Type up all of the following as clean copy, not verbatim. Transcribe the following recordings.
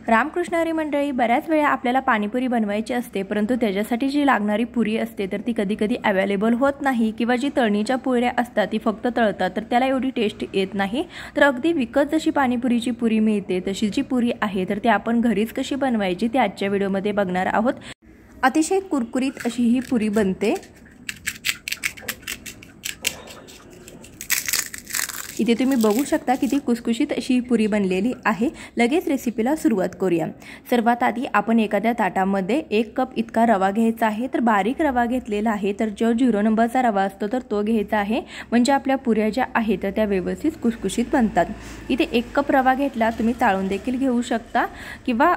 रामकृष्ण हरी मंडळी, बऱ्याच वेळा आपल्याला पाणीपुरी बनवायची असते, परंतु त्याच्यासाठी जी लागणारी पुरी असते तर ती कधी अवेलेबल होत नाही किंवा जी तळणीच्या पुऱ्या असतात ती फक्त तळतात तर त्याला एवढी टेस्ट येत नाही। तर अगदी विकत जशी पाणीपुरीची पुरी मिळते तशी जी पुरी आहे तर ती आपण घरीच कशी बनवायची ते आजच्या व्हिडिओमध्ये बघणार आहोत। अतिशय कुरकुरीत अशी ही पुरी बनते। इथे तुम्ही बघू शकता किती कुसकुशीत अशी पुरी बनलेली आहे। लगेच रेसिपीला सुरुवात करूया। सर्वात आधी आपण एखाद्या ताटामध्ये 1 कप इतका रवा घ्यायचा आहे। तर बारीक रवा घेतलेला आहे, तर जो 0 नंबरचा रवा असतो तर तो घ्यायचा आहे, म्हणजे आपल्या पुऱ्या ज्या आहेत तर त्या व्यवस्थित कुसकुशीत बनतात। इथे 1 कप रवा घेतला, तुम्ही चाळून देखील घेऊ शकता किंवा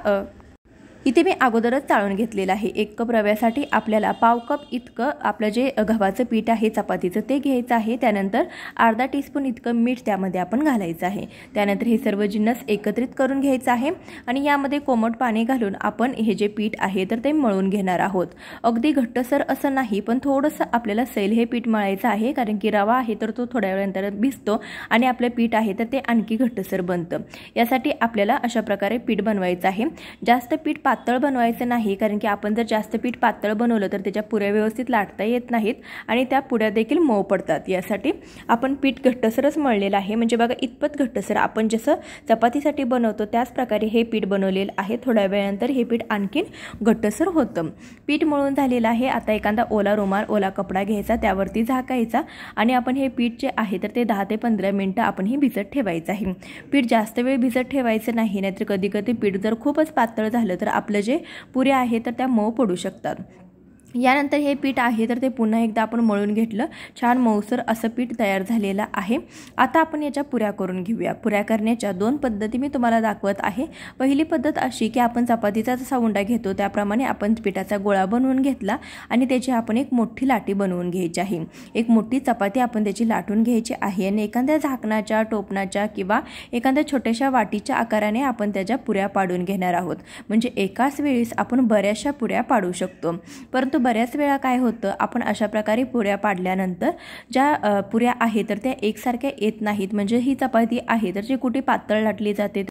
इथे मी अगोदरच चाळून घेतलेला आहे। 1 कप रव्यासाठी आपल्याला पाव कप इतकं आपलं जे गव्हाचं पीठ आहे चपातीचं ते घ्यायचं आहे। त्यानंतर अर्धा टीस्पून इतकं मीठ त्यामध्ये आपण घालायचं आहे। त्यानंतर हे सर्व जिन्नस एकत्रित करून घ्यायचं आहे आणि यामध्ये कोमट पाणी घालून आपण हे जे पीठ आहे तर ते मळून घेणार आहोत। अगदी घट्टसर असं नाही, पण थोडंसं आपल्याला सैल हे पीठ मळायचं आहे, कारण की रवा आहे तर तो थोड्या वेळानंतर भिजतो आणि आपले पीठ आहे तर ते आणखी घट्टसर बनतं। यासाठी आपल्याला अशा प्रकारे पीठ बनवायचं आहे। जास्त पीठ पातळ बनवायचं नाही, कारण की आपण जर जास्त पीठ पातळ बनवलं तर त्याच्या पुऱ्या व्यवस्थित लाटता येत नाहीत आणि त्या पुऱ्या देखील मऊ पडतात। यासाठी आपण पीठ घट्टसरच मळलेलं आहे, म्हणजे बघा इतपत घट्टसर आपण जसं चपातीसाठी बनवतो त्याच प्रकारे हे पीठ बनवलेलं आहे। थोड्या वेळानंतर हे पीठ आणखीन घट्टसर होतं। पीठ मळून झालेलं आहे। आता एखादा ओला रुमाल, ओला कपडा घ्यायचा, त्यावरती झाकायचा आणि आपण हे पीठ जे आहे तर ते 10 ते 15 मिनिटं आपण हे भिजत ठेवायचं आहे। पीठ जास्त वेळ भिजत ठेवायचं नाही, नाहीतर कधी पीठ जर खूपच पातळ झालं तर आपलं जे पुऱ्या आहे तर त्या मऊ पडू शकतात। यानंतर हे पीठ आहे तर ते पुन्हा एकदा आपण मळून घेतलं, छान मऊसर असं पीठ तयार झालेलं आहे। आता आपण याच्या पुऱ्या करून घेऊया। पुऱ्या करण्याच्या 2 पद्धती मी तुम्हाला दाखवत आहे। पहिली पद्धत अशी की आपण चपातीचा जसा उंडा घेतो त्याप्रमाणे आपण पिठाचा गोळा बनवून घेतला आणि त्याची आपण एक मोठी लाटी बनवून घ्यायची आहे। एक मोठी चपाती आपण त्याची लाटून घ्यायची आहे आणि एखाद्या झाकणाच्या, टोपणाच्या किंवा एखाद्या छोट्याशा वाटीच्या आकाराने आपण त्याच्या पुऱ्या पाडून घेणार आहोत, म्हणजे एकाच वेळेस आपण बऱ्याचशा पुऱ्या पाडू शकतो। परंतु बऱ्याच वेळा काय होतं, आपण अशा प्रकारे पुऱ्या पाडल्यानंतर ज्या पुऱ्या आहेत तर त्या एकसारख्या येत नाहीत, म्हणजे ही चपाती आहे तर जी कुठे पातळ लाटली जाते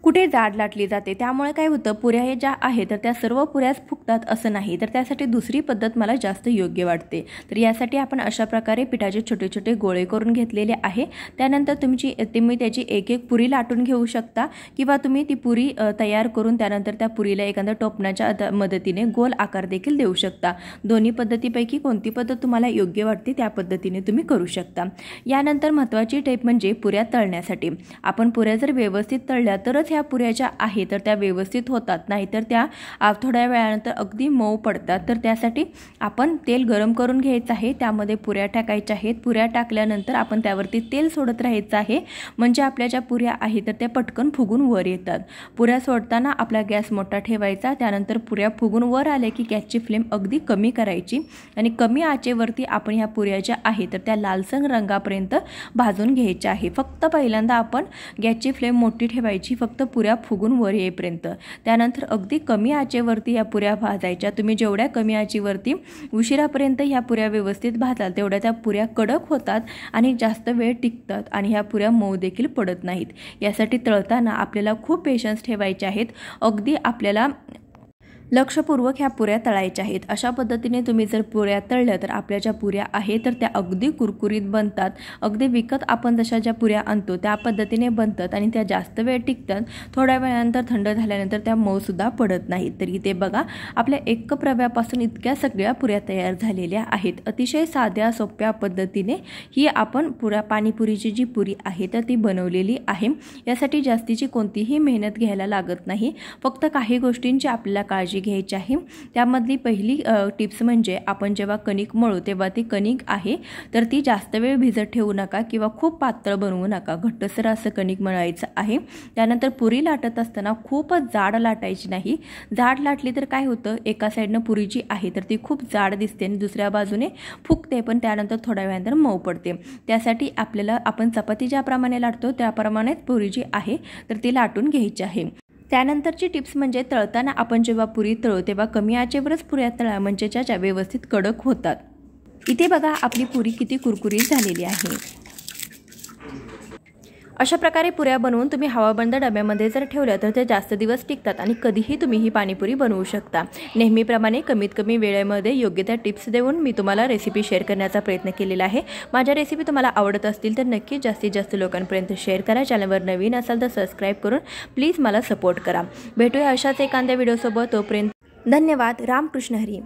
कुठे जाड लाटली जाते, त्यामुळे काय होतं पुऱ्या हे ज्या आहेत तर त्या सर्व पुऱ्याच फुगतात असं नाही। तर त्यासाठी दुसरी पद्धत मला जास्त योग्य वाटते। तर यासाठी आपण अशा प्रकारे पिठाचे छोटे छोटे गोळे करून घेतलेले आहे। त्यानंतर तुम्ही त्याची एक एक पुरी लाटून घेऊ शकता किंवा तुम्ही ती पुरी तयार करून त्यानंतर त्या पुरीला एखाद्या टोपणाच्या मदतीने गोल आकार देखील देऊ शकता। दोन्ही पद्धतीपैकी कोणती पद्धत तुम्हाला योग्य वाटते त्या पद्धतीने तुम्ही करू शकता। यानंतर महत्त्वाची टिप म्हणजे पुऱ्या तळण्यासाठी आपण पुऱ्या जर व्यवस्थित तळल्या तरच ह्या पुऱ्या ज्या आहेत तर त्या व्यवस्थित होतात, नाहीतर त्या थोड्या वेळानंतर अगदी मऊ पडतात। तर त्यासाठी आपण तेल गरम करून घ्यायचं आहे, त्यामध्ये पुऱ्या टाकायच्या आहेत। पुऱ्या टाकल्यानंतर आपण त्यावरती तेल सोडत राहायचं आहे, म्हणजे आपल्या ज्या पुऱ्या आहेत तर त्या पटकन फुगून वर येतात। पुऱ्या सोडताना आपला गॅस मोठा ठेवायचा, त्यानंतर पुऱ्या फुगून वर आल्या की गॅसची फ्लेम अगदी कमी करायची आणि कमी आचेवरती आपण ह्या पुऱ्या ज्या आहेत तर त्या लालसर रंगापर्यंत भाजून घ्यायच्या आहे। फक्त पहिल्यांदा आपण गॅसची फ्लेम मोठी ठेवायची, फक्त पुऱ्या फुगून वर येईपर्यंत। त्यानंतर अगदी कमी आचेवरती या पुऱ्या भाजायच्या। तुम्ही जेवढ्या कमी आचेवरती उशिरापर्यंत ह्या पुऱ्या व्यवस्थित भाजाल तेवढ्या त्या पुऱ्या कडक होतात आणि जास्त वेळ टिकतात आणि ह्या पुऱ्या मऊ देखील पडत नाहीत। यासाठी तळताना आपल्याला खूप पेशन्स ठेवायचे आहेत, अगदी आपल्याला लक्षपूर्वक ह्या पुऱ्या तळायच्या आहेत। अशा पद्धतीने तुम्ही जर पुऱ्या तळल्या तर आपल्या ज्या पुऱ्या आहेत तर त्या अगदी कुरकुरीत बनतात। अगदी विकत आपण जशा ज्या पुऱ्या आणतो त्या पद्धतीने बनतात आणि त्या जास्त वेळ टिकतात। थोड्या वेळानंतर थंड झाल्यानंतर त्या मऊसुद्धा पडत नाहीत। तर इथे बघा आपल्या 1 कप रव्यापासून इतक्या सगळ्या पुऱ्या तयार झालेल्या आहेत। अतिशय साध्या सोप्या पद्धतीने ही आपण पाणीपुरीची जी पुरी आहे तर ती बनवलेली आहे। यासाठी जास्तीची कोणतीही मेहनत घ्यायला लागत नाही, फक्त काही गोष्टींची आपल्याला काळजी घ्यायची आहे। त्यामधली पहिली टिप्स म्हणजे आपण जेव्हा कणिक मळू तेव्हा ती कणिक आहे तर ती जास्त वेळ भिजत ठेवू नका किंवा खूप पातळ बनवू नका, घट्टसर असं कणिक मळायचं आहे। त्यानंतर पुरी लाटत असताना खूपच जाड लाटायची नाही। जाड लाटली तर काय होतं, एका साईडनं पुरी जी आहे तर ती खूप जाड दिसते आणि दुसऱ्या बाजूने फुगते, पण त्यानंतर थोड्या वेळानंतर मऊ पडते। त्यासाठी आपल्याला आपण चपाती ज्याप्रमाणे लाटतो त्याप्रमाणेच पुरी जी आहे तर ती लाटून घ्यायची आहे। त्यानंतरची टिप्स म्हणजे तळताना आपण जेव्हा पुरी तळू तेव्हा कमी आचेवरच पुऱ्या तळा, म्हणजे त्या व्यवस्थित कडक होतात। इथे बघा आपली पुरी किती कुरकुरीत झालेली आहे। अशा प्रकारे पुऱ्या बनवून तुम्ही हवाबंद डब्यामध्ये जर ठेवल्या तर ते जास्त दिवस टिकतात आणि कधीही तुम्ही ही पाणीपुरी बनवू शकता। नेहमीप्रमाणे कमीत कमी वेळेमध्ये योग्य त्या टिप्स देऊन मी तुम्हाला रेसिपी शेअर करण्याचा प्रयत्न केलेला आहे। माझ्या रेसिपी तुम्हाला आवडत असतील तर नक्की जास्तीत जास्त लोकांपर्यंत शेअर करा। चॅनलवर नवीन असाल तर सबस्क्राईब करून प्लीज मला सपोर्ट करा। भेटूया अशाच एखाद्या व्हिडिओसोबत, तोपर्यंत धन्यवाद। रामकृष्ण हरी।